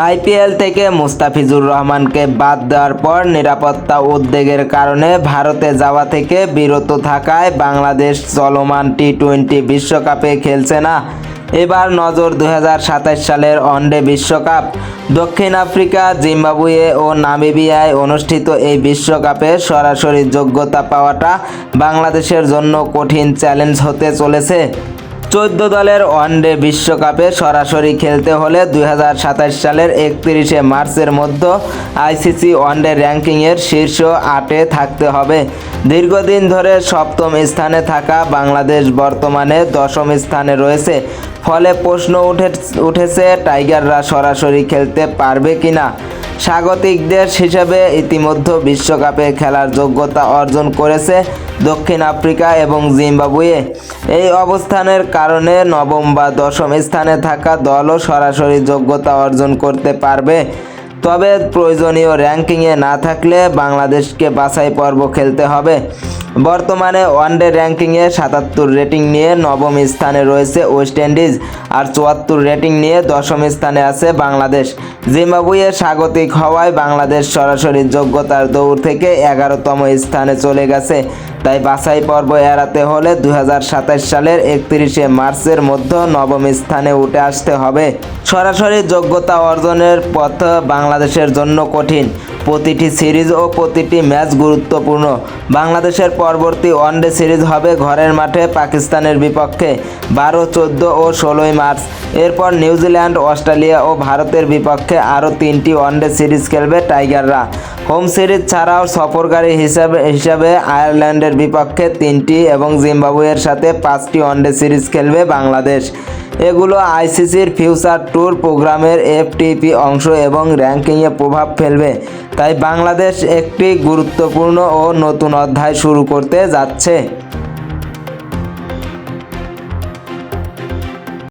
IPL থেকে মুস্তাফিজুর রহমানকে বাদ দেওয়ার পর নিরাপত্তা উদ্বেগের কারণে ভারতে যাওয়া থেকে বিরত থাকায় বাংলাদেশ চলমান টি-20 বিশ্বকাপে খেলছে না। এবার নজর 2027 সালের ওয়ানডে বিশ্বকাপ। দক্ষিণ আফ্রিকা, জিম্বাবুয়ে ও নামিবিয়ায় অনুষ্ঠিত এই বিশ্বকাপে সরাসরি যোগ্যতা পাওয়াটা বাংলাদেশের জন্য কঠিন চ্যালেঞ্জ হতে চলেছে। 14 দলের ওয়ানডে বিশ্বকাপে সরাসরি খেলতে হলে 2027 সালের 31 মার্চের মধ্যে আইসিসি ওয়ানডে র্যাঙ্কিংয়ের শীর্ষ 8-এ থাকতে হবে। দীর্ঘদিন ধরে সপ্তম স্থানে থাকা বাংলাদেশ বর্তমানে দশম স্থানে রয়েছে। ফলে প্রশ্ন উঠেছে টাইগাররা সরাসরি খেলতে পারবে কিনা। স্বাগতিক দেশ হিসেবে ইতিমধ্যে বিশ্বকাপে খেলার যোগ্যতা অর্জন করেছে দক্ষিণ আফ্রিকা এবং জিম্বাবুয়ে। এই অবস্থানের কারণে নবম বা দশম স্থানে থাকা দলও সরাসরি যোগ্যতা অর্জন করতে পারবে। তবে প্রয়োজনীয় র্যাঙ্কিংয়ে না থাকলে বাংলাদেশকে বাছাই পর্ব খেলতে হবে। বর্তমানে ওয়ানডে র্যাঙ্কিংয়ে 77 রেটিং নিয়ে নবম স্থানে রয়েছে ওয়েস্ট ইন্ডিজ, আর 74 রেটিং নিয়ে দশম স্থানে আছে বাংলাদেশ। জিম্বাবুয়ে স্বাগতিক হওয়ায় বাংলাদেশ সরাসরি যোগ্যতার দৌড় থেকে 11তম স্থানে চলে গেছে। তাই বাছাই পর্ব এড়াতে হলে 2027 সালের 31 মার্চের মধ্যে নবম স্থানে উঠে আসতে হবে। সরাসরি যোগ্যতা অর্জনের পথ বাংলাদেশের জন্য কঠিন। প্রতিটি সিরিজ ও প্রতিটি ম্যাচ গুরুত্বপূর্ণ। বাংলাদেশের পরবর্তী ওয়ানডে সিরিজ হবে ঘরের মাঠে পাকিস্তানের বিপক্ষে 12, 14 ও 16 মার্চ। এরপর নিউজিল্যান্ড, অস্ট্রেলিয়া ও ভারতের বিপক্ষে আরও 3টি ওয়ানডে সিরিজ খেলবে টাইগাররা। হোম সিরিজ ছাড়াও সফরকারী হিসাবে আয়ারল্যান্ডের বিপক্ষে 3টি এবং জিম্বাবুয়ের সাথে 5টি ওয়ানডে সিরিজ খেলবে বাংলাদেশ। এগুলো আইসিসির ফিউচার ট্যুর প্রোগ্রামের এফটিপি অংশ এবং র্যাঙ্কিংয়ে প্রভাব ফেলবে। তাই বাংলাদেশ একটি গুরুত্বপূর্ণ ও নতুন অধ্যায় শুরু করতে যাচ্ছে।